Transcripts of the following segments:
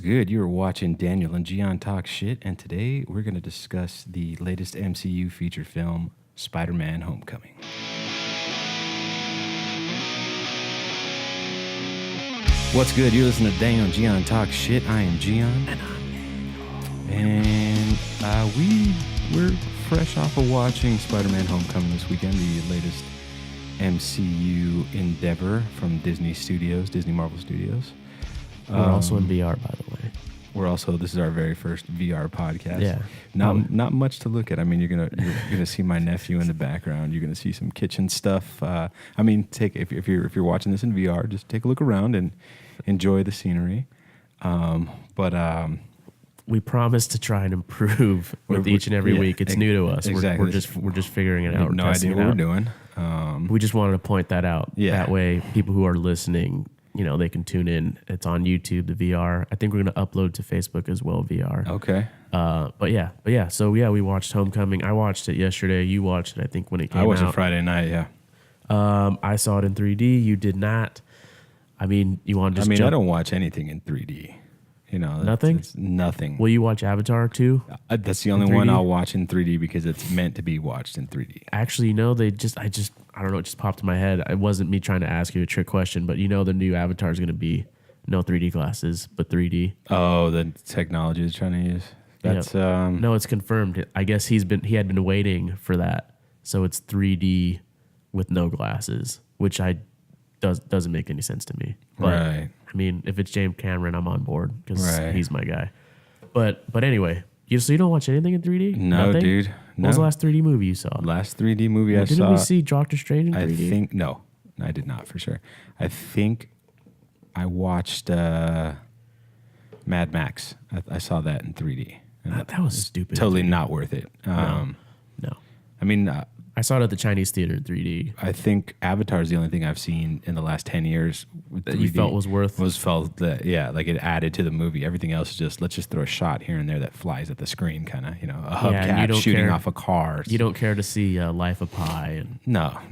good? You were watching Daniel and Gian talk shit, and today we're going to discuss the latest MCU feature film, Spider-Man: Homecoming. What's good? You're listening to Daniel and Gian talk shit. I am Gian. And I'm Daniel. And we're fresh off of watching Spider-Man: Homecoming this weekend, the latest MCU endeavor from Disney Marvel Studios. We're also in VR, by the way. This is our very first VR podcast. Yeah. Not much to look at. I mean, you're gonna see my nephew in the background. You're gonna see some kitchen stuff. If you're watching this in VR, just take a look around and enjoy the scenery. We promise to try and improve with each and every week. It's new to us. Exactly. We're just figuring it out. No idea what we're doing. We just wanted to point that out. Yeah. That way, people who are listening, they can tune in. It's on YouTube, the VR. I think we're going to upload to Facebook as well, VR. Okay. But yeah. So we watched Homecoming. I watched it yesterday. You watched it, I think, when it came out. I watched it Friday night. Yeah. I saw it in 3D. You did not. I mean, you want to just jump? I don't watch anything in 3D. Nothing? It's nothing. Will you watch Avatar too? That's the only one I'll watch in 3D because it's meant to be watched in 3D. Actually, I don't know, it just popped in my head. It wasn't me trying to ask you a trick question, but the new Avatar is going to be no 3D glasses, but 3D. Oh, the technology is trying to use. That's no, it's confirmed. I guess he had been waiting for that, so it's 3D with no glasses, which doesn't make any sense to me. But, right. I mean, if it's James Cameron, I'm on board because he's my guy. But anyway, so you don't watch anything in 3D? No, Nothing? dude. What was the last 3D movie you saw? Last 3D movie I saw. Didn't we see Doctor Strange in 3D? No, I did not for sure. I think I watched Mad Max. I saw that in 3D. That was stupid. Totally not worth it. No. I mean, I saw it at the Chinese theater in 3D. I think Avatar is the only thing I've seen in the last 10 years that you felt was worth. Like it added to the movie. Everything else is just, let's just throw a shot here and there that flies at the screen, kind of, a hubcap shooting off a car. You don't care to see Life of Pi and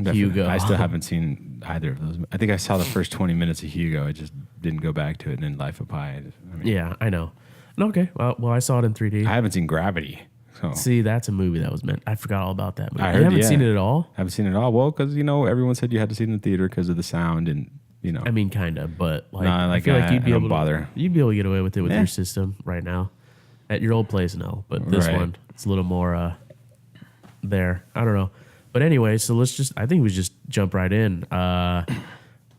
Hugo. I still haven't seen either of those. I think I saw the first 20 minutes of Hugo. I just didn't go back to it. And then Life of Pi. Yeah, I know. Okay, well, I saw it in 3D. I haven't seen Gravity. So. See, that's a movie that was meant. I forgot all about that movie. I heard, you haven't seen it at all? I haven't seen it at all. Well, because, everyone said you had to see it in the theater because of the sound and, I mean, kind of, but I feel like you'd be able to get away with it with your system right now. At your old place, no. But this one, it's a little more there. I don't know. But anyway, so I think we just jump right in.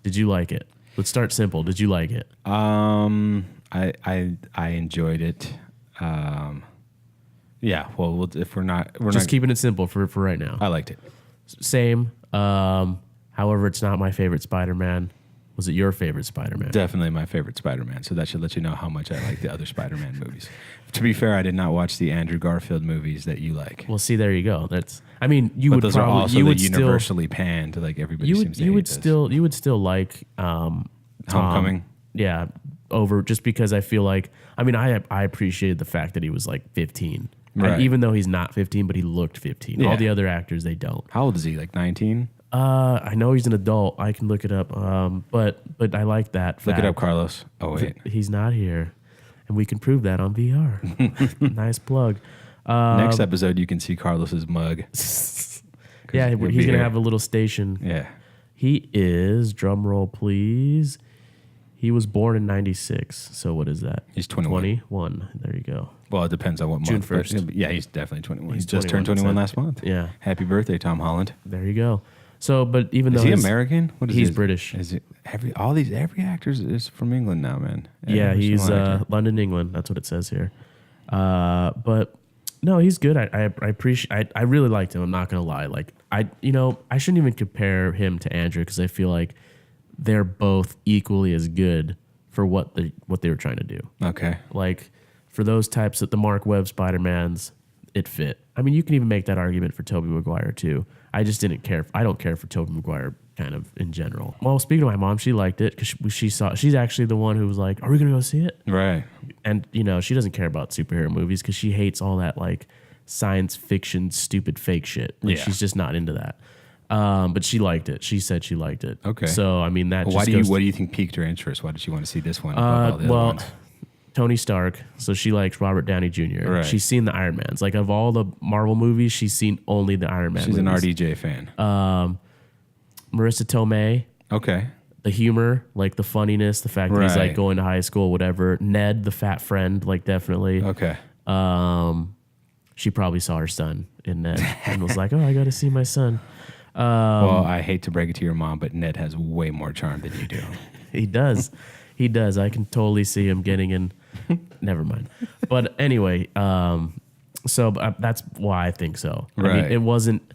Did you like it? Let's start simple. Did you like it? I enjoyed it. Yeah, well, if we're not keeping it simple for right now. I liked it. Same. However, it's not my favorite Spider-Man. Was it your favorite Spider-Man? Definitely my favorite Spider-Man. So that should let you know how much I like the other Spider-Man movies. To be fair, I did not watch the Andrew Garfield movies that you like. Well, see, there you go. Those are also universally panned. Like everybody seems to hate those. You would still like Homecoming. Yeah, over just because I feel like I appreciated the fact that he was like 15. Right. Even though he's not 15, but he looked 15. Yeah. All the other actors, they don't. How old is he? Like 19? I know he's an adult. I can look it up. But I like that fact. Look it up, Carlos. Oh, wait. He's not here. And we can prove that on VR. Nice plug. Next episode, you can see Carlos's mug. Yeah, he's going to have a little station. Yeah. He is, drum roll please, he was born in 96. So what is that? He's 21. 21. There you go. Well, it depends on what June month. 1st. Yeah, he's definitely 21. He's He just turned 21 last month. Yeah. Happy birthday, Tom Holland. There you go. So, but even is though he American? What is he's his, British. Is it every actor is from England now, man? He's London, England. That's what it says here. But no, he's good. I appreciate. I really liked him. I'm not gonna lie. Like I shouldn't even compare him to Andrew because I feel like they're both equally as good for what they were trying to do. Okay. Like for those types of the Mark Webb Spider-Mans, it fit. I mean, you can even make that argument for Tobey Maguire too. I just didn't care. I don't care for Tobey Maguire kind of in general. Well, speaking of my mom, she liked it because she saw. She's actually the one who was like, "Are we gonna go see it?" Right. And she doesn't care about superhero movies because she hates all that like science fiction, stupid fake shit. Like, she's just not into that. But she liked it. She said she liked it. Okay. So I mean that. Well, what do you think piqued her interest? Why did she want to see this one above all the other ones? Tony Stark, so she likes Robert Downey Jr. Right. She's seen the Iron Mans. Like of all the Marvel movies, she's seen only the Iron Man. She's movies. an RDJ fan. Marissa Tomei, Okay. the humor, like the funniness, the fact that he's like going to high school, whatever. Ned, the fat friend, like definitely. Okay. She probably saw her son in Ned and was like, "Oh, I got to see my son." Well, I hate to break it to your mom, but Ned has way more charm than you do. He does. He does. I can totally see him getting in. Never mind. But anyway, so that's why I think so. I mean, Right. it wasn't,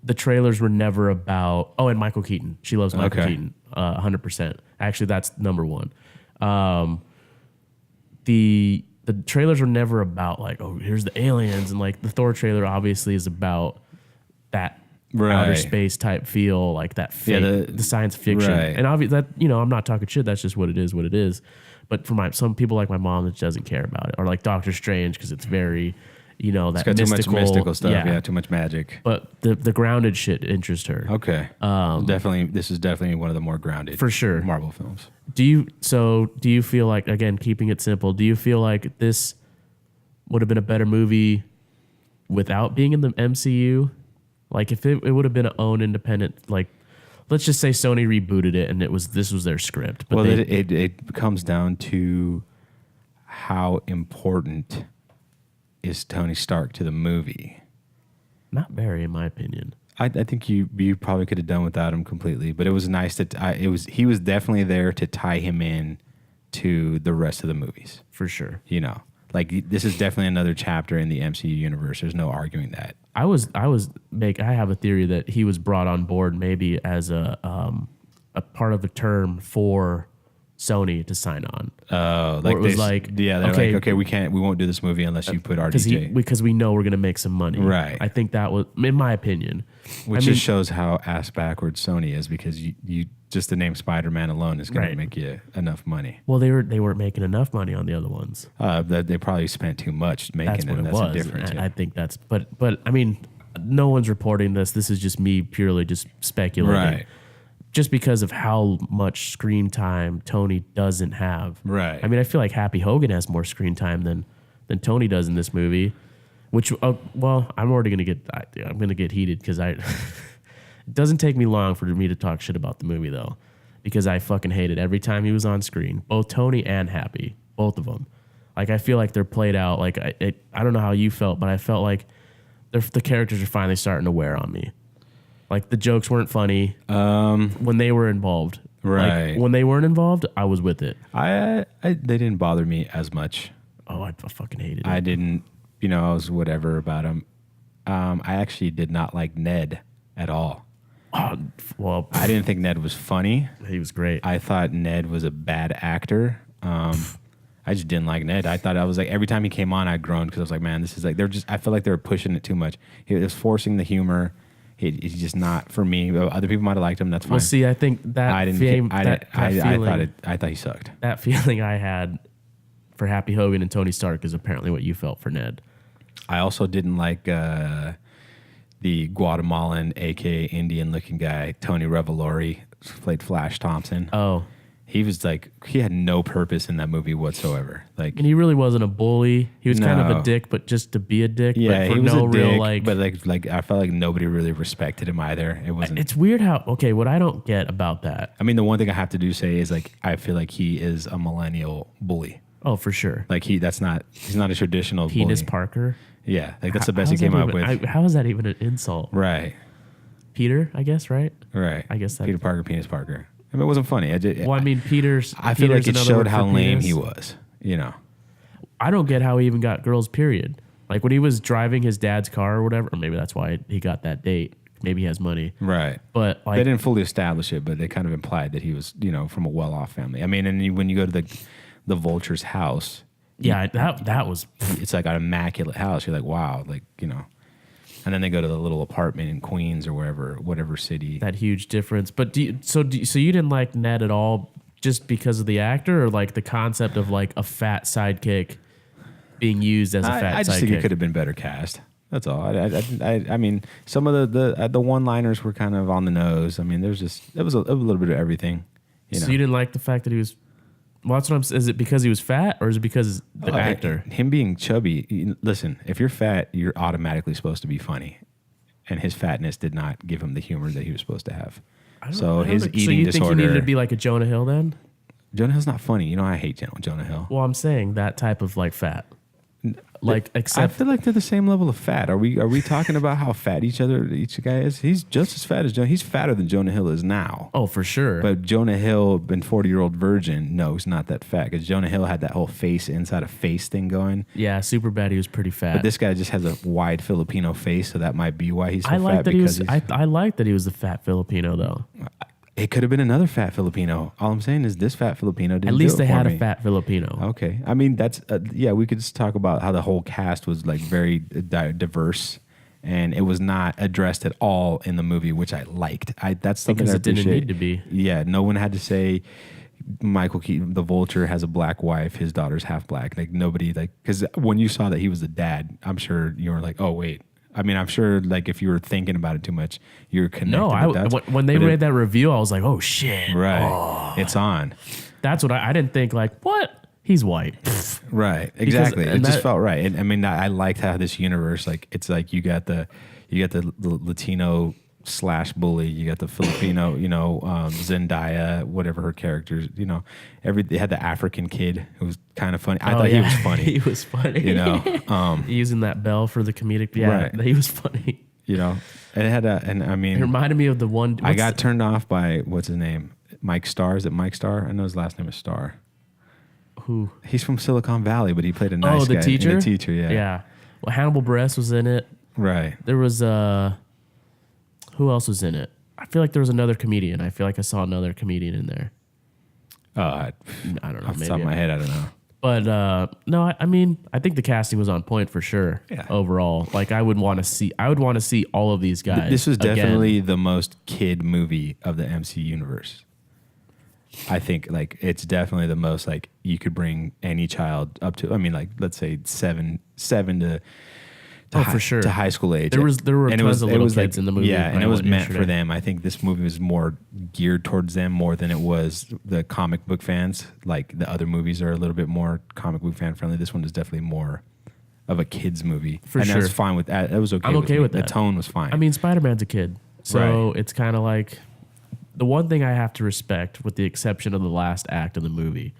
the trailers were never about, and Michael Keaton. She loves Michael Keaton, 100%. Actually, that's number one. The trailers were never about like, oh, here's the aliens. And like the Thor trailer obviously is about that outer space type feel, like that fake, the science fiction. Right. And obviously that, I'm not talking shit. That's just what it is. But for some people like my mom that doesn't care about it, or like Doctor Strange, because it's very, that It's got mystical, too much mystical stuff. Yeah, too much magic. But the grounded shit interests her. Okay. Definitely, this is definitely one of the more grounded for sure Marvel films. Do you feel like, again, keeping it simple, do you feel like this would have been a better movie without being in the MCU? Like if it would have been an own independent, like let's just say Sony rebooted it and this was their script. But it comes down to how important is Tony Stark to the movie. Not very, in my opinion. I think you probably could have done without him completely, but it was nice that he was definitely there to tie him in to the rest of the movies. For sure. Like this is definitely another chapter in the MCU universe. There's no arguing that. I have a theory that he was brought on board maybe as a part of a term for Sony to sign on. Oh, like it was okay, we won't do this movie unless you put RDJ. Because we know we're going to make some money. Right. I think that was, in my opinion. Which just shows how ass backwards Sony is, because you just the name Spider-Man alone is going to make you enough money. Well, they weren't making enough money on the other ones. They probably spent too much making it. That's a difference. I think that's, but I mean, no one's reporting this. This is just me purely just speculating. Right. Just because of how much screen time Tony doesn't have. Right. I mean, I feel like Happy Hogan has more screen time than Tony does in this movie. Which, well, I'm already gonna get heated because it doesn't take me long for me to talk shit about the movie though, because I fucking hated every time he was on screen, both Tony and Happy, both of them. Like I feel like they're played out. Like I don't know how you felt, but I felt like the characters are finally starting to wear on me. Like the jokes weren't funny when they were involved. Right. Like, when they weren't involved, I was with it. They didn't bother me as much. Oh, I fucking hated it. I didn't. I was whatever about him. I actually did not like Ned at all. Well, I didn't think Ned was funny. He was great. I thought Ned was a bad actor. I just didn't like Ned. I was like, every time he came on, I groaned because I was like, man, this is like, I feel like they were pushing it too much. He was forcing the humor. He's just not for me. Other people might have liked him. That's fine. Well, see, I think that I thought he sucked. That feeling I had for Happy Hogan and Tony Stark is apparently what you felt for Ned. I also didn't like the Guatemalan, aka Indian-looking guy, Tony Revolori, played Flash Thompson. Oh, he was like, he had no purpose in that movie whatsoever. Like, and he really wasn't a bully. He was kind of a dick, but just to be a dick. Yeah, but for he was no a dick, real like. but like I felt like nobody really respected him either. It wasn't. It's weird how what I don't get about that. I mean, the one thing I have to say is like I feel like he is a millennial bully. Oh, for sure. Like he's not a traditional Penis bully. Parker. Yeah, like that's the best he came up with. How is that even an insult? Right. Peter, I guess, right? Right. I guess that. Peter Parker, Penis Parker. I mean, it wasn't funny. Peter's. I feel like it showed how lame he was. I don't get how he even got girls. Period. Like when he was driving his dad's car or whatever. Or maybe that's why he got that date. Maybe he has money. Right. But like, they didn't fully establish it, but they kind of implied that he was, from a well-off family. I mean, and when you go to the Vulture's house. Yeah, that was. It's like an immaculate house. You're like, wow, And then they go to the little apartment in Queens or whatever city. That huge difference. But so you didn't like Ned at all just because of the actor, or like the concept of like a fat sidekick being used as a fat sidekick? I just think it could have been better cast. That's all. I mean, some of the one-liners were kind of on the nose. I mean, it was a little bit of everything. So you didn't like the fact that he was Well, that's what I'm saying. Is it because he was fat or is it because the actor? Him being chubby, listen, if you're fat, you're automatically supposed to be funny. And his fatness did not give him the humor that he was supposed to have. So his eating disorder. So you think he needed to be like a Jonah Hill then? Jonah Hill's not funny. You know, I hate Jonah Hill. Well, I'm saying that type of like fat. I feel like they're the same level of fat. Are we talking about how fat each guy is? He's just as fat as Jonah. He's fatter than Jonah Hill is now. Oh, for sure. But Jonah Hill, been 40-year-old virgin, no, he's not that fat because Jonah Hill had that whole face inside a face thing going. Yeah, super bad. He was pretty fat. But this guy just has a wide Filipino face, so that might be why he's so fat. I like that he was the fat Filipino though. It could have been another fat Filipino. All I'm saying is this fat Filipino didn't. At least they had a fat Filipino. Okay. I mean, that's, we could just talk about how the whole cast was like very diverse and it was not addressed at all in the movie, which I liked. That's something because I it didn't appreciate. Need to be. Yeah. No one had to say Michael Keaton, the Vulture, has a black wife. His daughter's half black. Like nobody, because when you saw that he was the dad, I'm sure you were like, oh, wait. I mean, I'm sure, like, if you were thinking about it too much, you're connected. No, when they read that review, I was like, oh, shit. Right. It's on. That's what I didn't think, like, what? He's white. Right. Exactly. It just felt right. And, I mean, I liked how this universe, like, it's like you got the Latino / bully, you got the Filipino, Zendaya, whatever her characters, they had the African kid who was kind of funny. I thought he was funny. He was funny. Using that bell for the comedic. Yeah, right. He was funny. And it had it reminded me of the one. I got turned off by, what's his name? Mike Starr. Is it Mike Starr? I know his last name is Starr. Who? He's from Silicon Valley, but he played a nice guy. Oh, the teacher? The teacher, yeah. Yeah. Well, Hannibal Buress was in it. Right. There was who else was in it? I feel like there was another comedian. I feel like I saw another comedian in there. I don't know. Off the top of my head, I don't know. But no, I mean, I think the casting was on point for sure. Yeah. Overall, like I would want to see all of these guys. This was definitely the most kid movie of the MCU universe. I think like it's definitely the most like you could bring any child up to. I mean, like let's say seven to. For sure. To high school age. There were tons of little kids in the movie. Yeah, and it was meant for them. I think this movie was more geared towards them more than it was the comic book fans. Like the other movies are a little bit more comic book fan friendly. This one is definitely more of a kids movie. For sure. And that's fine with that. That was okay. I'm okay with that. The tone was fine. I mean, Spider-Man's a kid. So It's kind of like the one thing I have to respect, with the exception of the last act of the movie,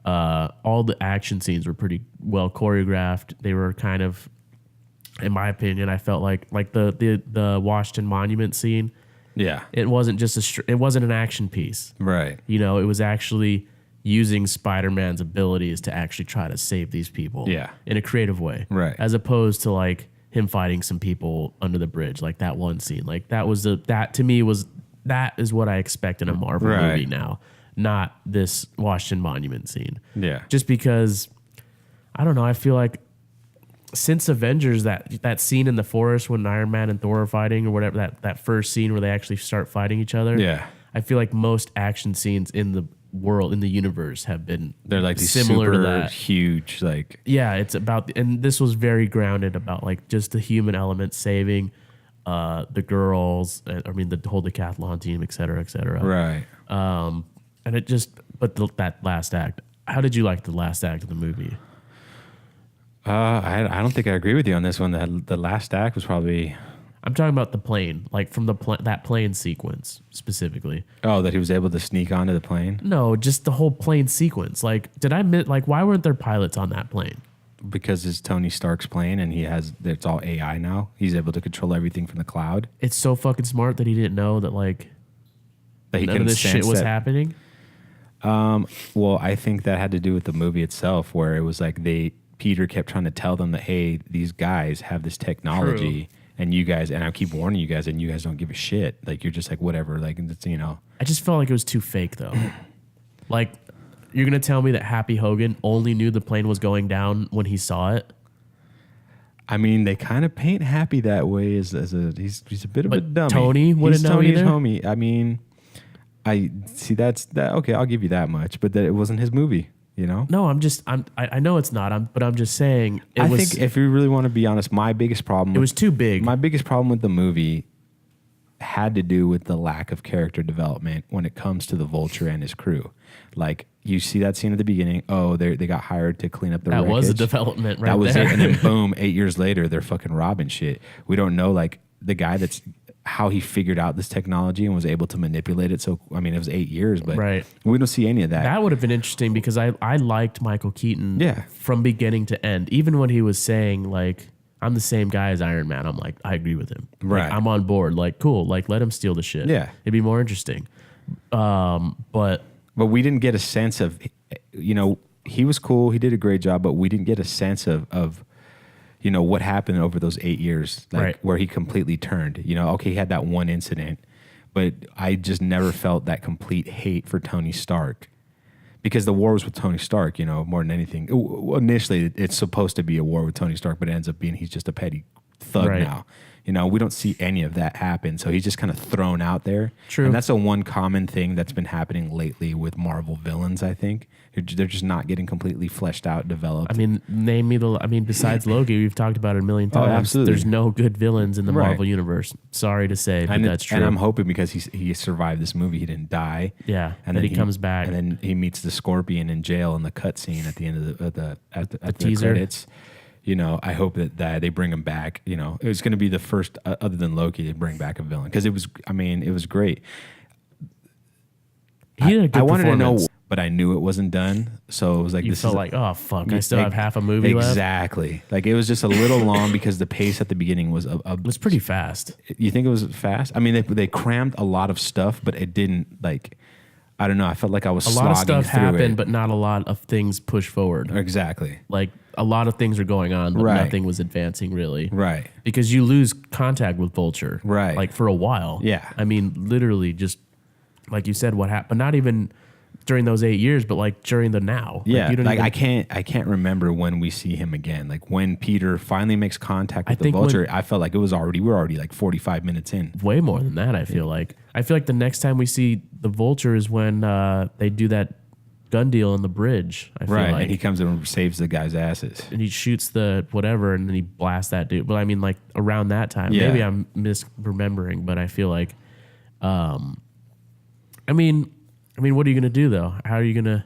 all the action scenes were pretty well choreographed. They were kind of, in my opinion, I felt like the Washington Monument scene. Yeah, it wasn't just it wasn't an action piece, right? It was actually using Spider-Man's abilities to actually try to save these people, in a creative way, right? As opposed to like him fighting some people under the bridge, like that one scene. Like that is what I expect in a Marvel movie now, not this Washington Monument scene. Yeah, just because I don't know, I feel like, since Avengers, that scene in the forest when Iron Man and Thor are fighting or whatever, that first scene where they actually start fighting each other. Yeah. I feel like most action scenes in the world, in the universe, have been they're like these similar super to that. Huge, like. Yeah, it's about, and this was very grounded about like just the human element, saving the girls, the whole decathlon team, et cetera, et cetera. Right. And it just, that last act, how did you like the last act of the movie? I don't think I agree with you on this one. The last act was probably. I'm talking about the plane, like from that plane sequence specifically. Oh, that he was able to sneak onto the plane? No, just the whole plane sequence. Like, why weren't there pilots on that plane? Because it's Tony Stark's plane and it's all AI now. He's able to control everything from the cloud. It's so fucking smart that he didn't know that none of this shit was happening. Well, I think that had to do with the movie itself, where it was like Peter kept trying to tell them that, hey, these guys have this technology. True. And you guys, and I keep warning you guys, and you guys don't give a shit. Like, you're just like, whatever. Like, it's, I just felt like it was too fake, though. Like, you're going to tell me that Happy Hogan only knew the plane was going down when he saw it? I mean, they kind of paint Happy that way he's a bit of a dummy. Tony wouldn't know either? Tony's homie. I mean, I see that. Okay, I'll give you that much. But that it wasn't his movie. No, I know it's not. But I'm just saying. I think if you really want to be honest, my biggest problem. It was too big. My biggest problem with the movie, had to do with the lack of character development when it comes to the Vulture and his crew. Like, you see that scene at the beginning. Oh, they got hired to clean up the wreckage. That was a development right there. That was it. And then boom, 8 years later, they're fucking robbing shit. We don't know, like, the guy that's how he figured out this technology and was able to manipulate it. So, I mean, it was 8 years, but we don't see any of that. That would have been interesting because I liked Michael Keaton from beginning to end. Even when he was saying, like, I'm the same guy as Iron Man, I'm like, I agree with him. Right. Like, I'm on board. Like, cool. Like, let him steal the shit. Yeah. It'd be more interesting. But we didn't get a sense of, you know, he was cool. He did a great job, but we didn't get a sense of you know, what happened over those 8 years, like where he completely turned. You know, okay, he had that one incident, but I just never felt that complete hate for Tony Stark because the war was with Tony Stark, you know, more than anything. Initially, it's supposed to be a war with Tony Stark, but it ends up being he's just a petty thug now. You know, we don't see any of that happen. So he's just kind of thrown out there. True. And that's a one common thing that's been happening lately with Marvel villains, I think. They're just not getting completely fleshed out, developed. I mean, besides Loki, we've talked about it a million times. Oh, absolutely. There's no good villains in the Marvel universe. Sorry to say, but that's true. And I'm hoping because he survived this movie, he didn't die. Yeah, and then then he comes back. And then he meets the Scorpion in jail in the cutscene at the end of the teaser. credits. You know, I hope that they bring him back. You know, it was going to be the first, other than Loki, to bring back a villain because it was great. He did a good I wanted to know, performance. but I knew it wasn't done. So it was like, You felt like, oh fuck, I still have half a movie left. Exactly. Like it was just a little long because the pace at the beginning was It was pretty fast. You think it was fast? I mean, they crammed a lot of stuff, but it didn't like. I don't know. I felt like I was A lot of slogging stuff through happened, it. but not a lot of things pushed forward. Exactly. Like a lot of things are going on, but nothing was advancing really. Right. Because you lose contact with Vulture. Right. Like for a while. Yeah. I mean, literally just like you said, what happened, but not even during those 8 years, but like during the now. Yeah. Like, you don't even, I can't remember when we see him again. Like when Peter finally makes contact with the think Vulture, I felt like we're already like 45 minutes in. way more than that, I feel like. I feel like the next time we see the Vulture is when they do that gun deal on the bridge. I feel like. And he comes in and saves the guy's asses. And he shoots the whatever, and then he blasts that dude. But I mean, like around that time, Yeah. maybe I'm misremembering, but I feel like, I mean, what are you gonna do though? How are you gonna,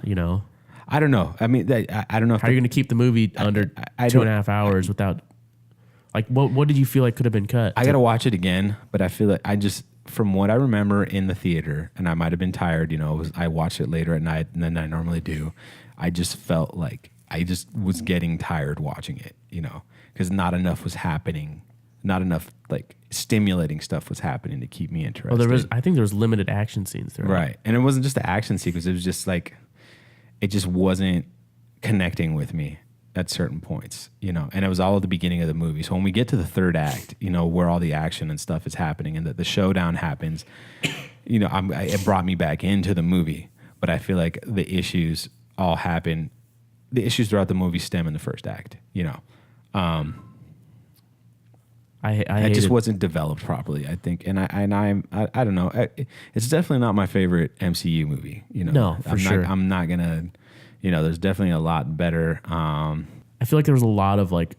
you know? I don't know. I mean, I don't know. How are you gonna keep the movie under 2.5 hours without? Like, what did you feel like could have been cut? I gotta watch it again, but I feel like from what I remember in the theater, and I might have been tired, you know, I watched it later at night than I normally do. I just felt like I just was getting tired watching it, you know, because not enough was happening, not enough like stimulating stuff was happening to keep me interested. Well, I think there was limited action scenes there. Right, and it wasn't just the action sequence; it was just like it just wasn't connecting with me at certain points, you know, and it was all at the beginning of the movie. So when we get to the third act, you know, where all the action and stuff is happening and the showdown happens, you know, it brought me back into the movie. But I feel like the issues all happen. The issues throughout the movie stem in the first act, you know. It just wasn't developed properly, I think, and I don't know. It's definitely not my favorite MCU movie, you know. No, for sure. I'm not gonna. You know, there's definitely a lot better. I feel like there was a lot of like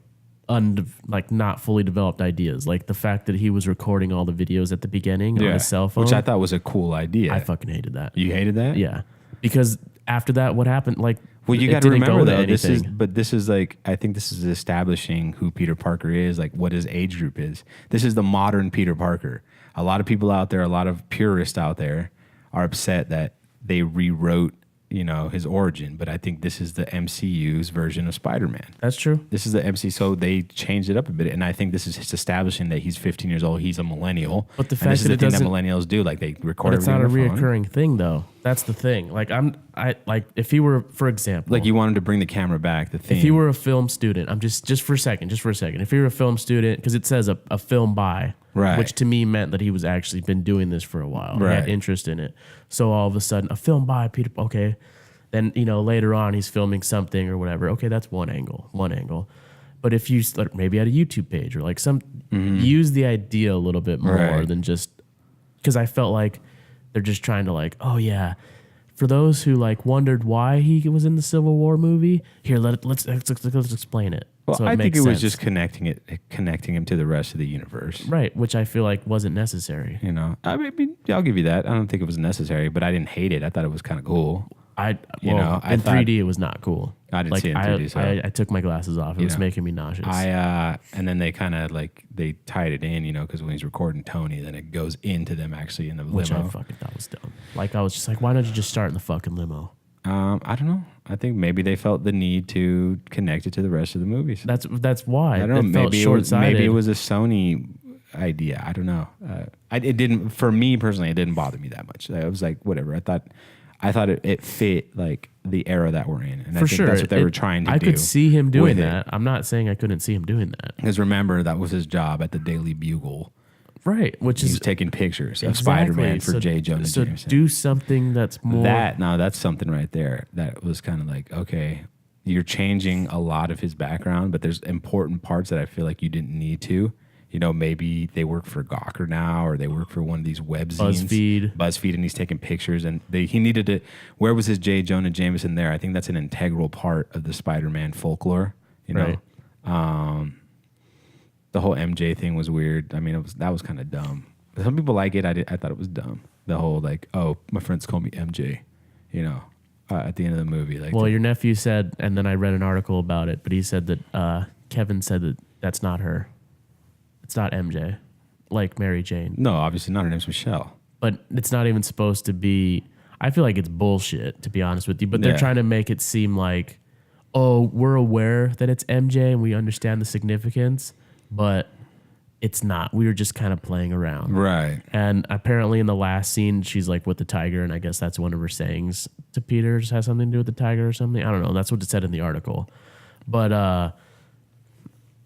not fully developed ideas, like the fact that he was recording all the videos at the beginning on his cell phone, which I thought was a cool idea. I fucking hated that. You hated that? Yeah, because after that, what happened? Like, well, you got to remember though, this is like, I think this is establishing who Peter Parker is, like what his age group is. This is the modern Peter Parker. A lot of people out there, a lot of purists out there, are upset that they rewrote, you know, his origin, but I think this is the MCU's version of Spider-Man. That's true. This is the MC, so they changed it up a bit, and I think this is just establishing that he's 15 years old. He's a millennial. But the and fact this is that the it thing that doesn't, millennials do, like they record. but it's not a everything on their phone. reoccurring thing, though. That's the thing. Like if he were, for example, like you wanted to bring the camera back. The thing. If he were a film student, I'm just for a second. If he were a film student, because it says a film by. Right. Which to me meant that he was actually been doing this for a while. Right. He had interest in it. So all of a sudden, a film by Peter. Okay. Then, you know, later on he's filming something or whatever. Okay, that's one angle. But if you maybe at a YouTube page or like use the idea a little bit more than just, because I felt like they're just trying to like, oh yeah, for those who like wondered why he was in the Civil War movie, here let's explain it. Well, So I think makes it was sense. just connecting him to the rest of the universe. Right, which I feel like wasn't necessary. You know, I mean, I'll give you that. I don't think it was necessary, but I didn't hate it. I thought it was kind of cool. I I thought- 3D it was not cool. I didn't Like, see it in 3D. So I took my glasses off. It was know, making me nauseous. and then they kind of like they tied it in, because when he's recording Tony, then it goes into them actually in the which I limo. fucking thought was dumb. Like I was just like, why don't you just start in the fucking limo? I don't know. I think maybe they felt the need to connect it to the rest of the movies. That's why. I don't know. It felt short-sighted. Maybe it was a Sony idea. I don't know. It didn't. For me personally, it didn't bother me that much. I was like, whatever. I thought it fit like the era that we're in, and For I think sure. that's what they were trying to do. I could see him doing with it. that. I'm not saying I couldn't see him doing that. Because remember, that was his job at the Daily Bugle. Right, which He's is taking pictures of exactly. Spider-Man for So- J. Jonah So Jameson. do something that's more. That's something right there. That was kind of like, okay, you're changing a lot of his background, but there's important parts that I feel like you didn't need to. Maybe they work for Gawker now, or they work for one of these web zines, BuzzFeed, and he's taking pictures. And he needed to. Where was his J. Jonah Jameson there? I think that's an integral part of the Spider-Man folklore. Right. The whole MJ thing was weird. I mean, that was kind of dumb. Some people like it. I thought it was dumb. The whole like, oh, my friends call me MJ. At the end of the movie, like. Well, your nephew said, and then I read an article about it, but he said that Kevin said that that's not her. It's not MJ, like Mary Jane. No, obviously not. Her name's Michelle. But it's not even supposed to be. I feel like it's bullshit, to be honest with you. But they're Yeah. trying to make it seem like, oh, we're aware that it's MJ and we understand the significance, but it's not. We were just kind of playing around. Right. And apparently in the last scene, she's like with the tiger, and I guess that's one of her sayings to Peter. Just has something to do with the tiger or something. I don't know. That's what it said in the article. But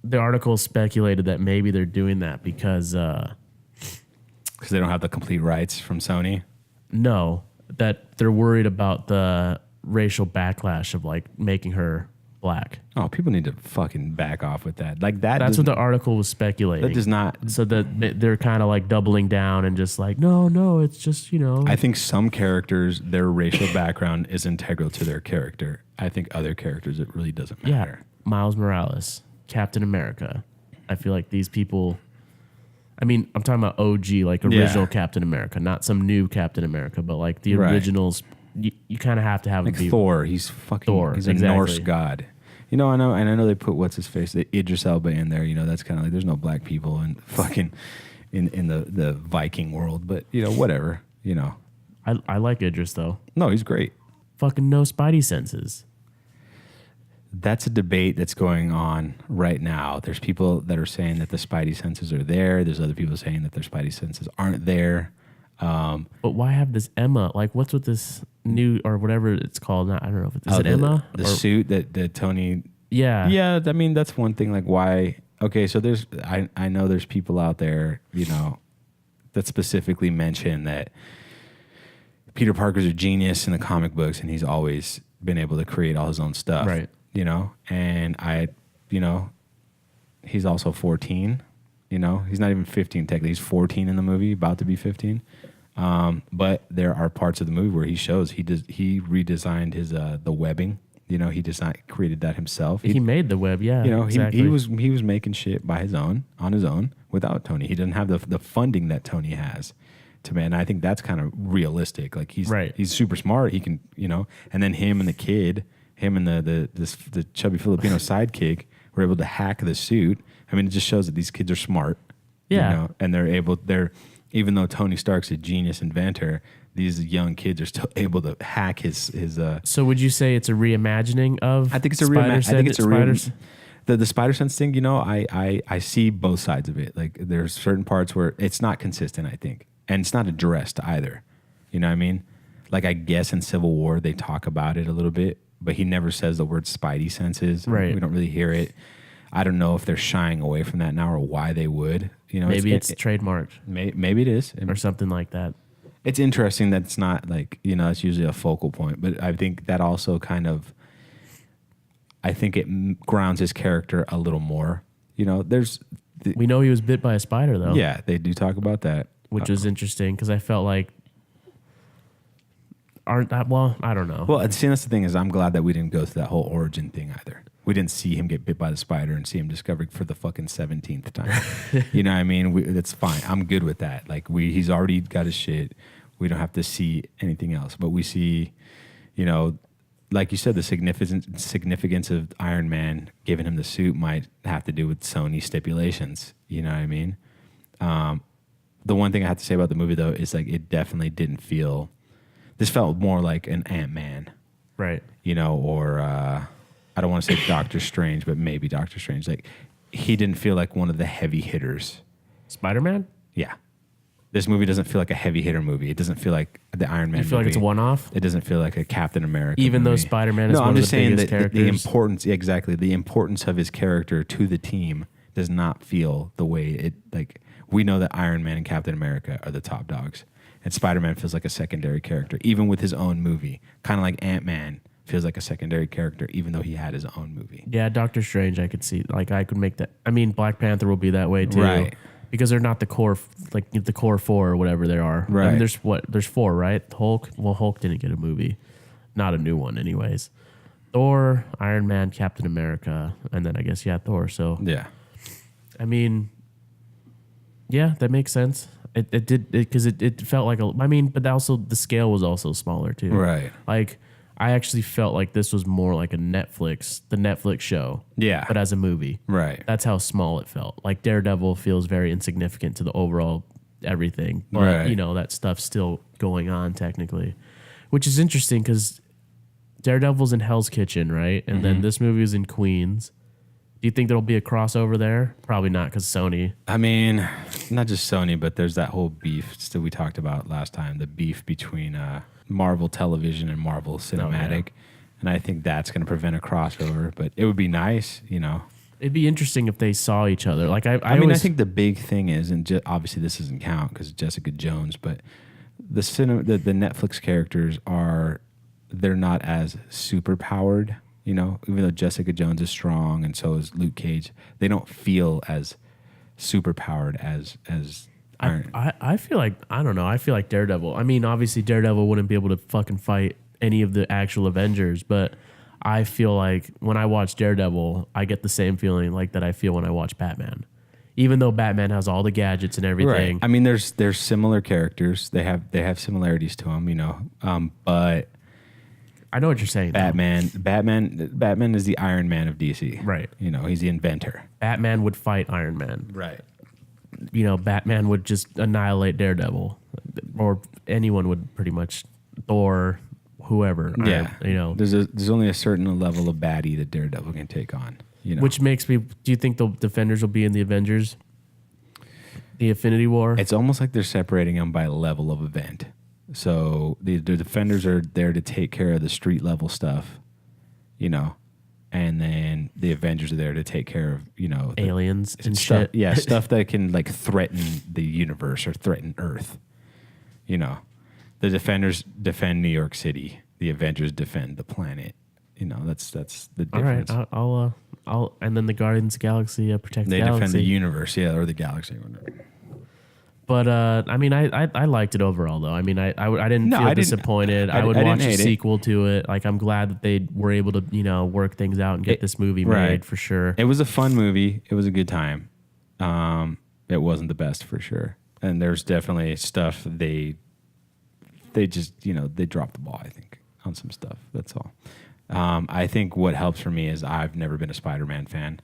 the article speculated that maybe they're doing that because they don't have the complete rights from Sony. no, that they're worried about the racial backlash of like making her black. Oh, people need to fucking back off with that. Like that. That's what the article was speculating. That does not. So that they're kind of like doubling down and just like, no, it's just, I think some characters, their racial background is integral to their character. I think other characters, it really doesn't matter. Yeah, Miles Morales, Captain America. I feel like these people. I mean, I'm talking about OG, like original Captain America, not some new Captain America, but like the originals. You kind of have to have Like them be Thor, he's fucking. Thor, He's a exactly. Norse god. I know they put what's his face, the Idris Elba in there. That's kind of like there's no black people in fucking in the Viking world, but whatever. I like Idris though. No, he's great. Fucking no spidey senses. That's a debate that's going on right now. There's people that are saying that the spidey senses are there. There's other people saying that their spidey senses aren't there. But why have this Emma? Like, what's with this new or whatever it's called? I don't know if it's it Emma. The suit that Tony. Yeah. Yeah, I mean that's one thing. Like why? Okay, so I know there's people out there, that specifically mention that Peter Parker's a genius in the comic books, and he's always been able to create all his own stuff. Right. And he's also 14. He's not even 15 technically. He's 14 in the movie, about to be 15. But there are parts of the movie where he shows he redesigned his the webbing. He created that himself. He made the web. Yeah. Exactly. he was making shit on his own without Tony. He doesn't have the funding that Tony has. And I think that's kind of realistic. Like he's super smart. He can and then him and the kid, him and the chubby Filipino sidekick were able to hack the suit. I mean, it just shows that these kids are smart. Yeah. And they're even though Tony Stark's a genius inventor, these young kids are still able to hack his. So would you say it's a reimagining of? I think it's the spider sense thing. I see both sides of it. Like there's certain parts where it's not consistent. I think, and it's not addressed either. You know what I mean? Like I guess in Civil War they talk about it a little bit, but he never says the word spidey senses. Right. We don't really hear it. I don't know if they're shying away from that now or why they would. Maybe it's trademarked. Maybe it is, or something like that. It's interesting that it's not like it's usually a focal point, but I think that also kind of, I think it grounds his character a little more. We know he was bit by a spider though. Yeah, they do talk about that, which was interesting because I felt like aren't that well. I don't know. Well, see, that's the thing is, I'm glad that we didn't go through that whole origin thing either. We didn't see him get bit by the spider and see him discovered for the fucking 17th time. You know what I mean? That's fine. I'm good with that. Like he's already got his shit. We don't have to see anything else. But we see, you know, like you said, the significance of Iron Man giving him the suit might have to do with Sony stipulations. You know what I mean? The one thing I have to say about the movie though is like it definitely didn't feel. This felt more like an Ant-Man, right? You know, or I don't want to say Doctor Strange, but maybe Doctor Strange. Like he didn't feel like one of the heavy hitters. Spider-Man? Yeah. This movie doesn't feel like a heavy hitter movie. It doesn't feel like the Iron Man movie. You feel like it's a one-off? It doesn't feel like a Captain America Even movie. though Spider-Man is one of the biggest characters? The importance, yeah, exactly. The importance of his character to the team does not feel the way it, like, we know that Iron Man and Captain America are the top dogs. And Spider-Man feels like a secondary character, even with his own movie. Kind of like Ant-Man feels like a secondary character, even though he had his own movie. Yeah, Doctor Strange, I could see. Like, I could make that. I mean, Black Panther will be that way, too. Right. Because they're not the core, like the core four or whatever there are. Right. I mean, there's four, right? Hulk didn't get a movie. Not a new one, anyways. Thor, Iron Man, Captain America, and then I guess, yeah, Thor. So, yeah. I mean, yeah, that makes sense. It did, because it felt like I mean, but also the scale was also smaller, too. Right. Like, I actually felt like this was more like the Netflix show. Yeah. But as a movie. Right. That's how small it felt. Like Daredevil feels very insignificant to the overall everything. But, right. you know, that stuff's still going on technically. Which is interesting because Daredevil's in Hell's Kitchen, right? And then this movie is in Queens. Do you think there'll be a crossover there? Probably not because Sony. I mean, not just Sony, but there's that whole beef that we talked about last time. The beef between Marvel Television and Marvel Cinematic. Oh, yeah. And I think that's going to prevent a crossover. But it would be nice, you know. It'd be interesting if they saw each other. Like I mean, I think the big thing is, and obviously this doesn't count because Jessica Jones, but the Netflix characters they're not as super powered. You know, even though Jessica Jones is strong and so is Luke Cage, they don't feel as super powered as Iron. I feel like, I don't know, I feel like Daredevil. I mean, obviously Daredevil wouldn't be able to fucking fight any of the actual Avengers, but I feel like when I watch Daredevil, I get the same feeling like that I feel when I watch Batman. Even though Batman has all the gadgets and everything. Right. I mean, there's similar characters. They have similarities to them, you know. But I know what you're saying. Batman is the Iron Man of DC. Right. You know, he's the inventor. Batman would fight Iron Man. Right. You know, Batman would just annihilate Daredevil, or anyone would pretty much. Thor, whoever. Yeah. You know, there's only a certain level of baddie that Daredevil can take on. You know, which makes me. Do you think the Defenders will be in the Avengers? The Infinity War. It's almost like they're separating them by level of event. So the Defenders are there to take care of the street level stuff, you know, and then the Avengers are there to take care of, you know, aliens and stuff, shit. Yeah, stuff that can like threaten the universe or threaten Earth. You know, the Defenders defend New York City. The Avengers defend the planet. You know, that's the difference. All right, I'll and then the Guardians of the Galaxy protect the They galaxy. defend the universe, yeah, or the galaxy. But I mean, I liked it overall, though. I mean, I didn't feel disappointed. I would watch a sequel to it. Like, I'm glad that they were able to, you know, work things out and get this movie made for sure. It was a fun movie. It was a good time. It wasn't the best for sure, and there's definitely stuff they just, you know, they dropped the ball, I think, on some stuff. That's all. I think what helps for me is I've never been a Spider-Man fan.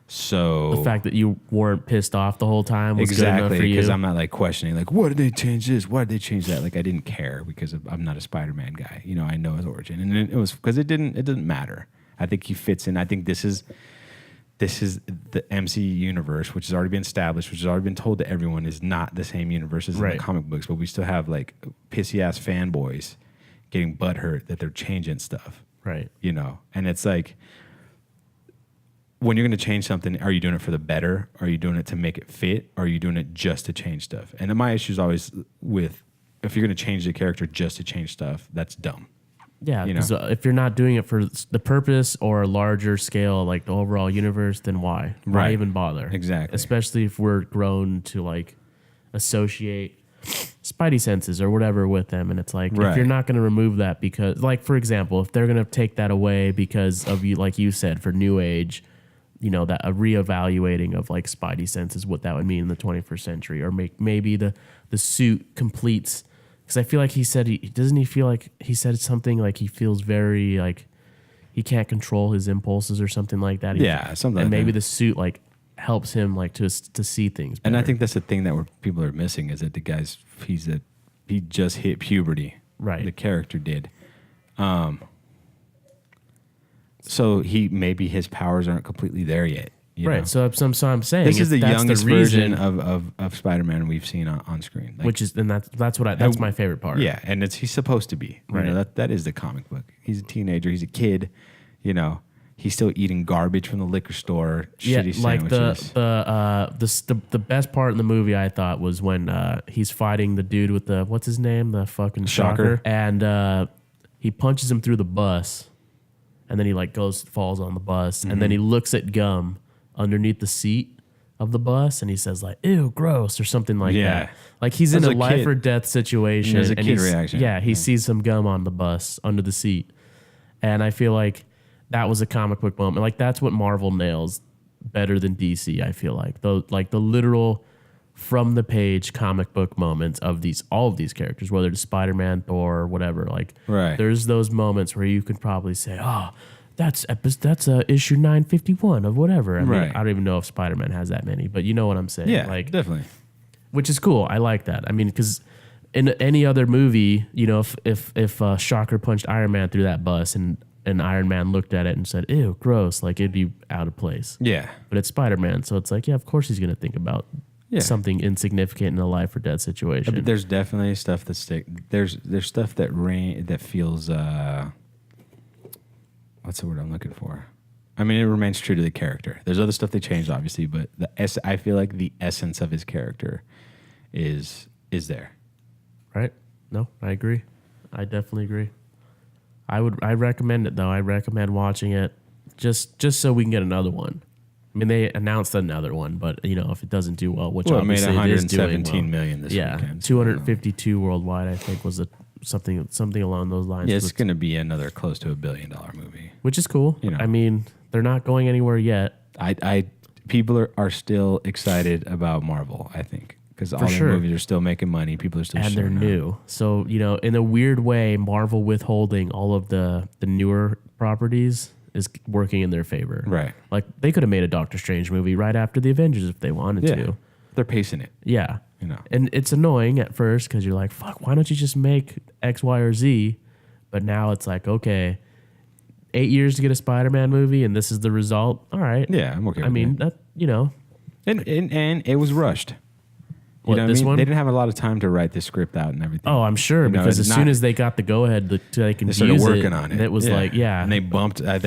So the fact that you weren't pissed off the whole time was good enough for you. Because I'm not like questioning, like, why did they change this? Why did they change that? Like, I didn't care because I'm not a Spider-Man guy. You know, I know his origin, and it was because it didn't matter. I think he fits in. I think this is the MCU universe, which has already been established, which has already been told to everyone is not the same universe as in the comic books. But we still have like pissy ass fanboys getting butthurt that they're changing stuff. Right. You know, and it's like, when you're going to change something, are you doing it for the better? Are you doing it to make it fit? Or are you doing it just to change stuff? And then my issue is always with, if you're going to change the character just to change stuff, that's dumb. Yeah, you know? If you're not doing it for the purpose or a larger scale, like the overall universe, then why? Right. Why even bother? Exactly. Especially if we're grown to like associate spidey senses or whatever with them, and it's like if Right. you're not going to remove that because, like, for example, if they're going to take that away because of you, like you said, for new age, you know, that a reevaluating of like spidey senses, what that would mean in the 21st century, or maybe the suit completes, because I feel like he said he feel like he said something like he feels very like he can't control his impulses or something like that. Something. And like maybe that. the suit like helps him like to see things better. And I think that's the thing that people are missing is that the guy's he just hit puberty. Right. The character did. So maybe his powers aren't completely there yet. You right. know? So I'm saying This is the that's youngest reason, version of Spider-Man we've seen on screen. Like, which is, and that's my favorite part. yeah, and he's supposed to be. Right. You know, that is the comic book. He's a teenager. He's a kid. You know, he's still eating garbage from the liquor store. Yeah, Shitty like sandwiches. the best part in the movie I thought was when he's fighting the dude with the, what's his name, the fucking shocker, and he punches him through the bus, and then he like falls on the bus, and then he looks at gum underneath the seat of the bus, and he says like, "Ew, gross," or something like that. Like he's in As a a life kid. or death situation, As a and kid reaction. Yeah, he sees some gum on the bus under the seat, and I feel like that was a comic book moment. Like that's what Marvel nails better than DC. I feel like the literal from the page comic book moments of all of these characters, whether it's Spider-Man, Thor, whatever. Like Right. there's those moments where you could probably say, "Oh, that's issue 951 of whatever." I mean, Right. I don't even know if Spider-Man has that many, but you know what I'm saying. Yeah, like definitely. which is cool. I like that. I mean, because in any other movie, you know, if Shocker punched Iron Man through that bus and Iron Man looked at it and said, "Ew, gross," like it'd be out of place. Yeah. But it's Spider-Man, so it's like, yeah, of course he's gonna think about something insignificant in a life or death situation. But there's definitely stuff there's stuff that feels what's the word I'm looking for? I mean, it remains true to the character. There's other stuff they changed, obviously, but I feel like the essence of his character is there. Right? No, I agree. I definitely agree. I recommend it though. I recommend watching it just so we can get another one. I mean, they announced another one, but you know, if it doesn't do well, which Well, it made obviously it is doing 117 well. million this weekend. 252 worldwide, I think, was something along those lines. Yeah, it's going to be another close to $1 billion movie. Which is cool. You know. I mean, they're not going anywhere yet. People are still excited about Marvel, I think, because all sure. their movies are still making money. People are still And they're showing up. new. So, you know, in a weird way, Marvel withholding all of the newer properties is working in their favor. Right. Like, they could have made a Doctor Strange movie right after the Avengers if they wanted Yeah. to. They're pacing it. Yeah. You know. And it's annoying at first because you're like, fuck, why don't you just make X, Y, or Z? But now it's like, okay, 8 years to get a Spider-Man movie and this is the result. All right. Yeah, I'm okay with I mean, that. that, you know. And it was rushed. You What, know what this I mean? one? They didn't have a lot of time to write this script out and everything. Oh, I'm sure, You know, because it's as soon not- as they got the go-ahead, they can They started use working on it. It was like, yeah. And they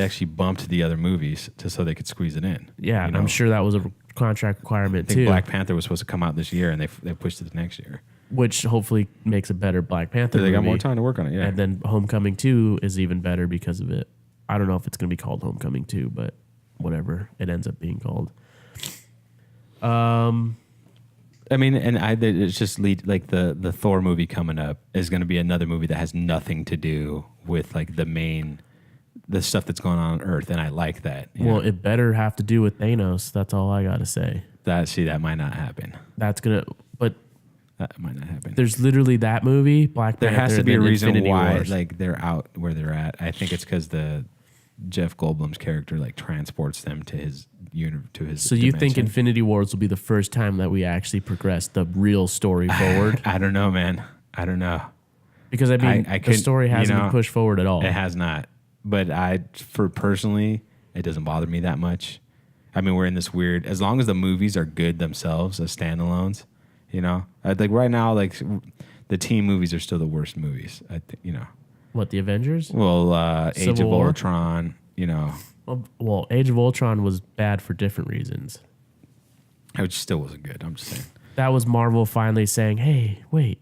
actually bumped the other movies so they could squeeze it in. Yeah, You know? I'm sure that was a contract requirement I think too, Black Panther was supposed to come out this year, and they pushed it to next year. which hopefully makes a better Black Panther So they got movie. more time to work on it, yeah. And then Homecoming 2 is even better because of it. I don't know if it's going to be called Homecoming 2, but whatever it ends up being called. I mean, it's just like the Thor movie coming up is going to be another movie that has nothing to do with like the stuff that's going on Earth, and I like that. you Well, know? it better have to do with Thanos. That's all I got to say. that might not happen. But That might not happen. there's literally that movie, Black There Panther. has to be a then reason Infinity why Wars. like they're out where they're at. I think it's because the Jeff Goldblum's character like transports them to his So you think dimension. Infinity Wars will be the first time that we actually progress the real story forward? I don't know, man. I don't know. Because I mean, I the couldn't- story hasn't been pushed forward at all. It has not. But for personally, it doesn't bother me that much. I mean, we're in this weird, as long as the movies are good themselves as standalones, you know, like right now, like the team movies are still the worst movies. I think, you know, What, the Avengers? well, Age of Civil War? Ultron, you know, Well, Age of Ultron was bad for different reasons. which still wasn't good. I'm just saying. That was Marvel finally saying, "Hey, wait,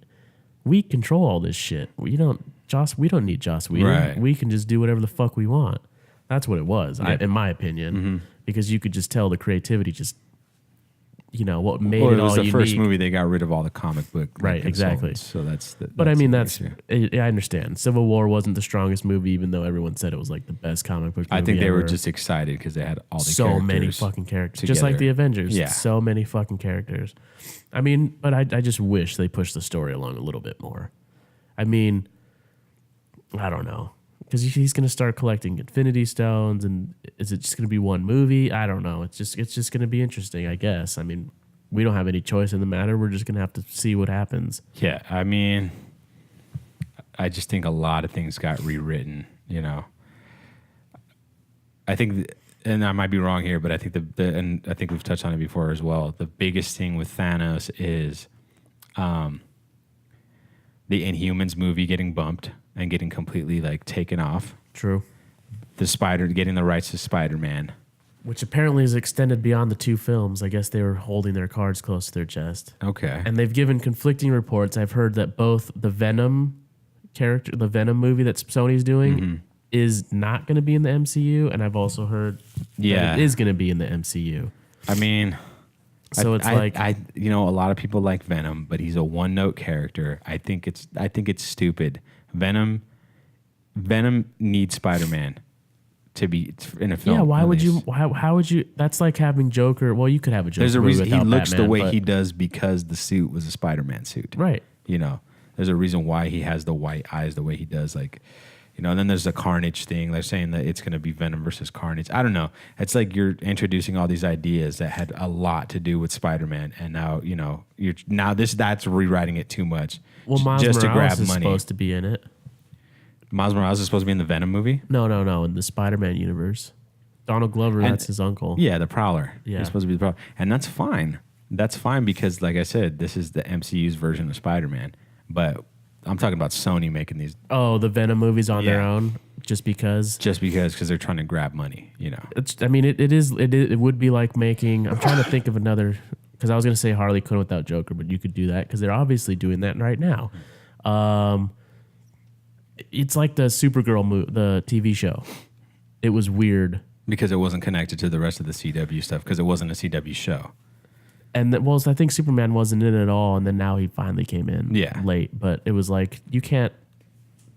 we control all this shit. We don't need Joss Whedon. Right. We can just do whatever the fuck we want." That's what it was, Yeah. in my opinion, because you could just tell the creativity what made Well, it it was all the first unique. movie they got rid of all the comic book Right, exactly. consultants, so that's the. But I mean, the that's issue. I understand. Civil War wasn't the strongest movie, even though everyone said it was like the best comic book movie I think they were ever. just excited because they had all the so many characters fucking characters, just like together. the Avengers. Yeah. So many fucking characters. I mean, but I just wish they pushed the story along a little bit more. I mean, I don't know, because he's going to start collecting Infinity Stones, and is it just going to be one movie? I don't know. It's just going to be interesting, I guess. I mean, we don't have any choice in the matter. We're just going to have to see what happens. Yeah, I mean, I just think a lot of things got rewritten. I think, and I might be wrong here, but I think and I think we've touched on it before as well. The biggest thing with Thanos is, the Inhumans movie getting bumped and getting completely taken off. True. Getting the rights to Spider-Man. Which apparently is extended beyond the 2 films. I guess they were holding their cards close to their chest. Okay. And they've given conflicting reports. I've heard that both the Venom movie that Sony's doing is not going to be in the MCU, and I've also heard that it is going to be in the MCU. I mean, so a lot of people like Venom, but he's a one-note character. I think it's stupid. Venom needs Spider-Man to be in a film. Yeah, why would you? how would you? That's like having Joker. Well, you could have a Joker. There's a reason he without looks Batman, the way but- he does because the suit was a Spider-Man suit. Right. There's a reason why he has the white eyes the way he does. And then there's the Carnage thing. They're saying that it's going to be Venom versus Carnage. I don't know. It's like you're introducing all these ideas that had a lot to do with Spider-Man, and now that's rewriting it too much. Well, Miles just to Morales grab is money. supposed to be in it. Miles Morales is supposed to be in the Venom movie. No, in the Spider-Man universe. Donald Glover, that's his uncle. Yeah, the Prowler. Yeah. He's supposed to be the Prowler, and that's fine. That's fine because, like I said, this is the MCU's version of Spider-Man. But I'm talking about Sony making these. Oh, the Venom movies on their own, just because Because they're trying to grab money. It would be like making. I'm trying to think of another, because I was going to say Harley Quinn without Joker, but you could do that because they're obviously doing that right now. It's like the Supergirl the TV show. It was weird Because it wasn't connected to the rest of the CW stuff because it wasn't a CW show. and I think Superman wasn't in it at all, and then now he finally came in late. But it was like you can't.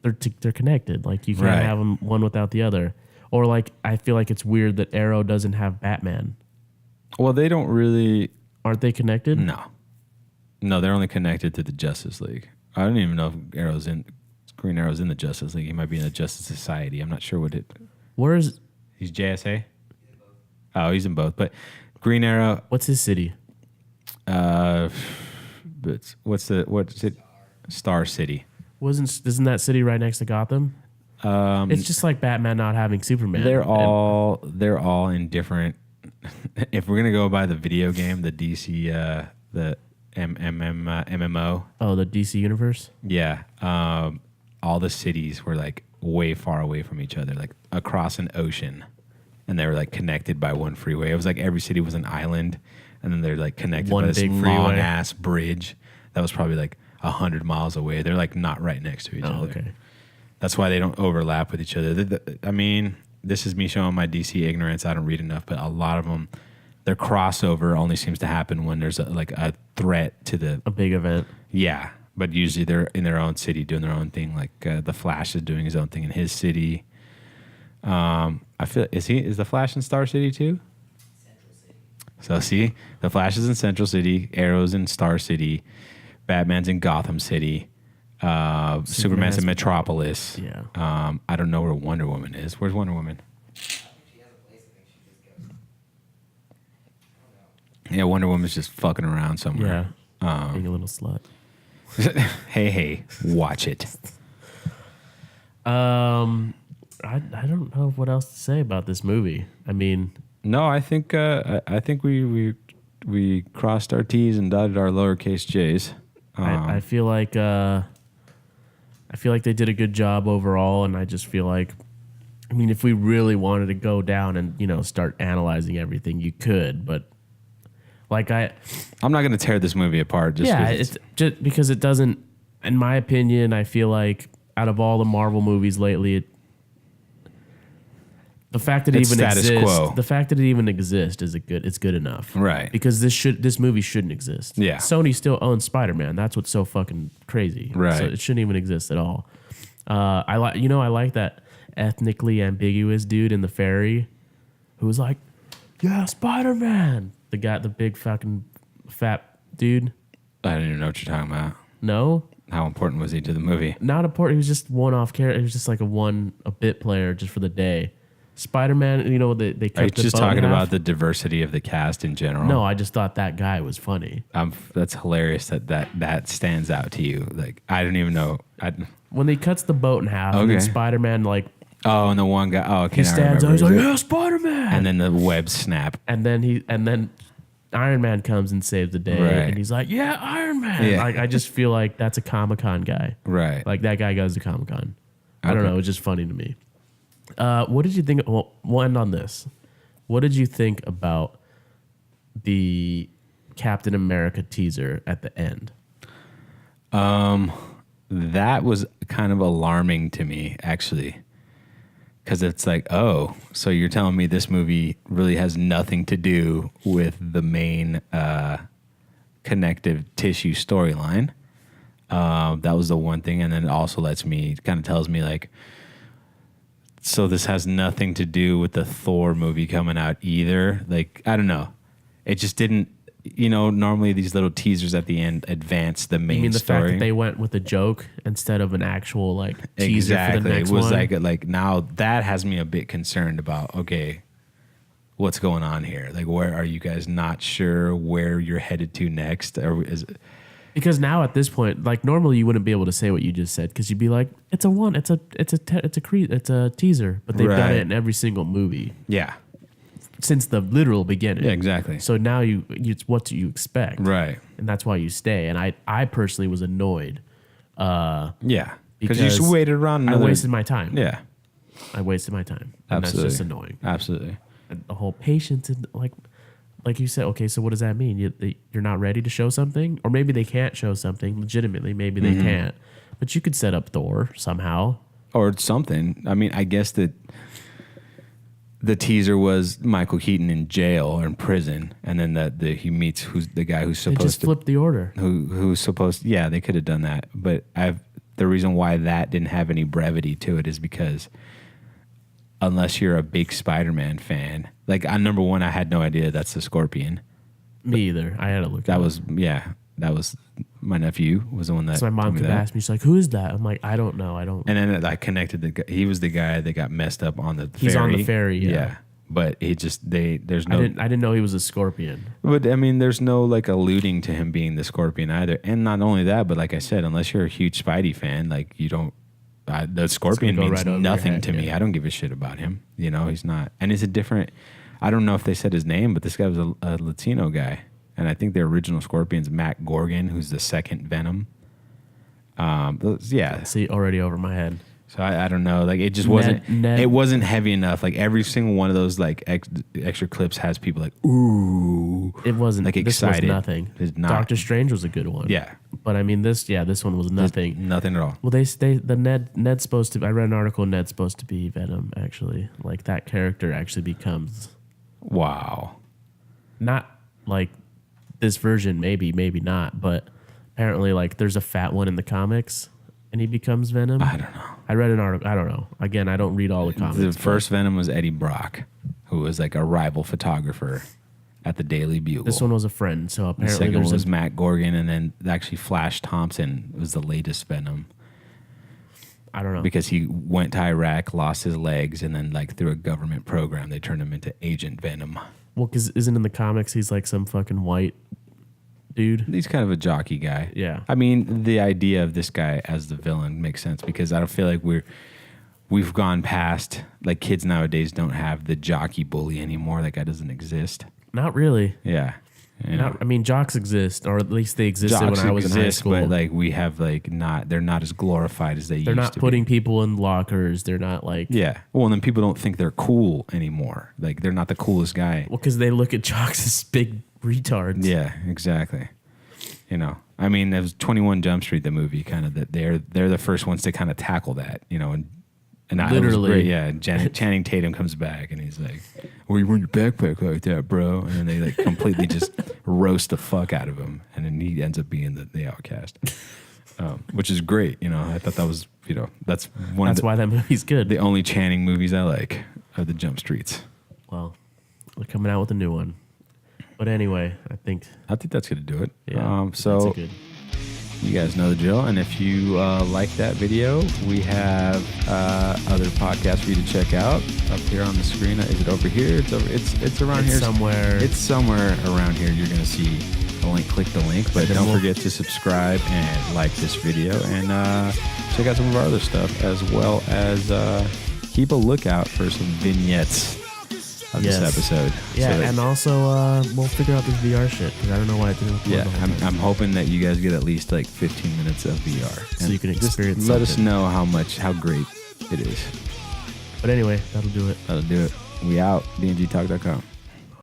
They're connected. Like you can't have them one without the other. Or like I feel like it's weird that Arrow doesn't have Batman. Well, they don't really. Aren't they connected? No, they're only connected to the Justice League. I don't even know if Green Arrow's in the Justice League. He might be in the Justice Society. I'm not sure what it. Where is? He's JSA. Oh, he's in both. But Green Arrow. What's his city? But what's it? Star City. Isn't that city right next to Gotham? It's just like Batman not having Superman. They're all in different. If we're gonna go by the video game, the DC, the MMO. Oh, the DC universe. Yeah, all the cities were like way far away from each other, like across an ocean, and they were like connected by one freeway. It was like every city was an island, and then they're like connected One by this big long freeway. ass bridge that was probably like 100 miles away. They're like not right next to each Oh, other. okay. That's why they don't overlap with each other. I mean, this is me showing my DC ignorance. I don't read enough, but a lot of them, their crossover only seems to happen when there's a threat to A big event. yeah. But usually they're in their own city doing their own thing. Like the Flash is doing his own thing in his city. I feel is the Flash in Star City too? Central City. So see, the Flash is in Central City, Arrow's in Star City, Batman's in Gotham City. Superman's in Metropolis. Yeah. I don't know where Wonder Woman is. Where's Wonder Woman? She has a place. I think she just goes. I don't know. Yeah, Wonder Woman's just fucking around somewhere. Yeah. Being a little slut. Hey, watch it. I don't know what else to say about this movie. I mean, No, I think we crossed our T's and dotted our lowercase J's. I feel like they did a good job overall, and I just feel like, I mean, if we really wanted to go down and start analyzing everything, you could, but like I'm not going to tear this movie apart. it's just because it doesn't. In my opinion, I feel like out of all the Marvel movies lately, The fact that it It's even status exists, quo. the fact that it even exists is it's good enough, Right. Because this movie shouldn't exist. Yeah. Sony still owns Spider-Man. That's what's so fucking crazy. Right. So it shouldn't even exist at all. I like that ethnically ambiguous dude in the ferry, who was like, "Yeah, Spider-Man." The big fucking fat dude. I don't even know what you're talking about. No, How important was he to the movie? not important. He was just one-off character. He was just like a bit player just for the day. Spider-Man, they cut Are you the just boat in talking half. about the diversity of the cast in general? No, I just thought that guy was funny. That's hilarious that stands out to you. Like, I don't even know. When he cuts the boat in half, and then Okay. Spider-Man Oh, and the one guy. Oh, okay. he now I stands up. remember. He's like, "Yeah, Spider-Man!" And then the webs snap. and then Iron Man comes and saves the day, Right. and he's like, "Yeah, Iron Man!" Yeah. Like, I just feel like that's a Comic-Con guy. Right. Like, that guy goes to Comic-Con. I don't Okay. know. It's just funny to me. What did you think? Well, we'll end on this. What did you think about the Captain America teaser at the end? That was kind of alarming to me, actually. Because it's like, oh, so you're telling me this movie really has nothing to do with the main connective tissue storyline. That was the one thing. And then it also kind of tells me, like, so this has nothing to do with the Thor movie coming out either. Like, I don't know. It just didn't, normally these little teasers at the end advance the main You mean the story. fact that they went with a joke instead of an actual teaser for the next It was one? like now that has me a bit concerned about, okay, what's going on here? Like, where are you guys not sure where you're headed to next? Or is it, Because now at this point, like, normally you wouldn't be able to say what you just said because you'd be like, it's a teaser, but they've done Right. it in every single movie yeah, since the literal beginning. yeah, exactly. So now it's what do you expect, Right. and that's why you stay. And I personally was annoyed. Yeah. Because you Because just waited around I another. wasted my time. Yeah. I wasted my time. And Absolutely. that's just annoying. Absolutely. And the whole patience and like you said, okay, so what does that mean? You're not ready to show something? Or maybe they can't show something legitimately. Maybe they can't. But you could set up Thor somehow. Or something. I mean, I guess that the teaser was Michael Keaton in jail or in prison, and then he meets the guy who's They supposed just to flipped the order. who's supposed. Yeah, they could have done that, but the reason why that didn't have any brevity to it is because unless you're a big Spider-Man fan, like on number one, I had no idea that's the Scorpion. Me either. I had to look. That it was my nephew was the one that. up. So my mom told me could that. ask me. She's like, "Who is that?" I'm like, "I don't know. I don't." And then I connected the guy. He was the guy that got messed up on the ferry. He's on the ferry, yeah. But he just there's I no. didn't know he was a scorpion. But I mean, there's no like alluding to him being the Scorpion either. And not only that, but like I said, unless you're a huge Spidey fan, like you don't. The Scorpion go means right over your nothing head, to me. yeah. I don't give a shit about him. He's not. And it's a different. I don't know if they said his name, but this guy was a Latino guy, and I think the original Scorpion's Matt Gorgon, who's the second Venom. Yeah. See, already over my head. So I don't know. Like it just wasn't. Ned- It wasn't heavy enough. Like every single one of those like extra clips has people like ooh. It wasn't Like this excited. was nothing. It's not. Doctor Strange was a good one. Yeah. But I mean this one was nothing. Nothing at all. Well, Ned's supposed to. I read an article. Ned's supposed to be Venom. Actually, like that character actually becomes Wow. not like this version. Maybe not. But apparently, like there's a fat one in the comics, and he becomes Venom. I don't know. I read an article. I don't know. Again, I don't read all the comics. The first Venom was Eddie Brock, who was like a rival photographer at the Daily Bugle. This one was a friend. So The apparently, second one there's was Matt Gorgon, and then actually Flash Thompson was the latest Venom I don't know. because he went to Iraq, lost his legs, and then like through a government program, they turned him into Agent Venom. Well, because isn't in the comics he's like some fucking white dude? He's kind of a jockey guy. Yeah. I mean, the idea of this guy as the villain makes sense because I don't feel like we've gone past, like kids nowadays don't have the jockey bully anymore. That guy doesn't exist. Not really. Yeah. I mean, jocks exist, or at least they existed Jocks when I was in high exist, school. but like we have like they're not as glorified as they They're used not to putting be. people in lockers. They're not like Yeah. Well, and then people don't think they're cool anymore. Like they're not the coolest guy. well, because they look at jocks as big retards. Yeah, exactly. I mean, it was 21 Jump Street, the movie, kind of that they're the first ones to kind of tackle that, and And it was great, yeah. Channing Tatum comes back and he's like, "Well, you wearing your backpack like that, bro?" And then they like completely just roast the fuck out of him, and then he ends up being the outcast, which is great. You know, I thought that was that's why that movie's good. The only Channing movies I like are the Jump Streets. Well, they're coming out with a new one, but anyway, I think that's gonna do it. Yeah, so. good. You guys know the drill, and if you like that video, we have other podcasts for you to check out up here on the screen. Is it over here? It's around here somewhere. It's somewhere around here. You're gonna see the link. Click the link, but don't forget to subscribe and like this video, and check out some of our other stuff, as well as keep a lookout for some vignettes of this episode. Yeah, and also we'll figure out this VR shit, because I don't know why it didn't. Yeah, I'm hoping that you guys get at least like 15 minutes of VR, so you can experience. Let us know how great it is. But anyway, that'll do it. We out. dngtalk.com.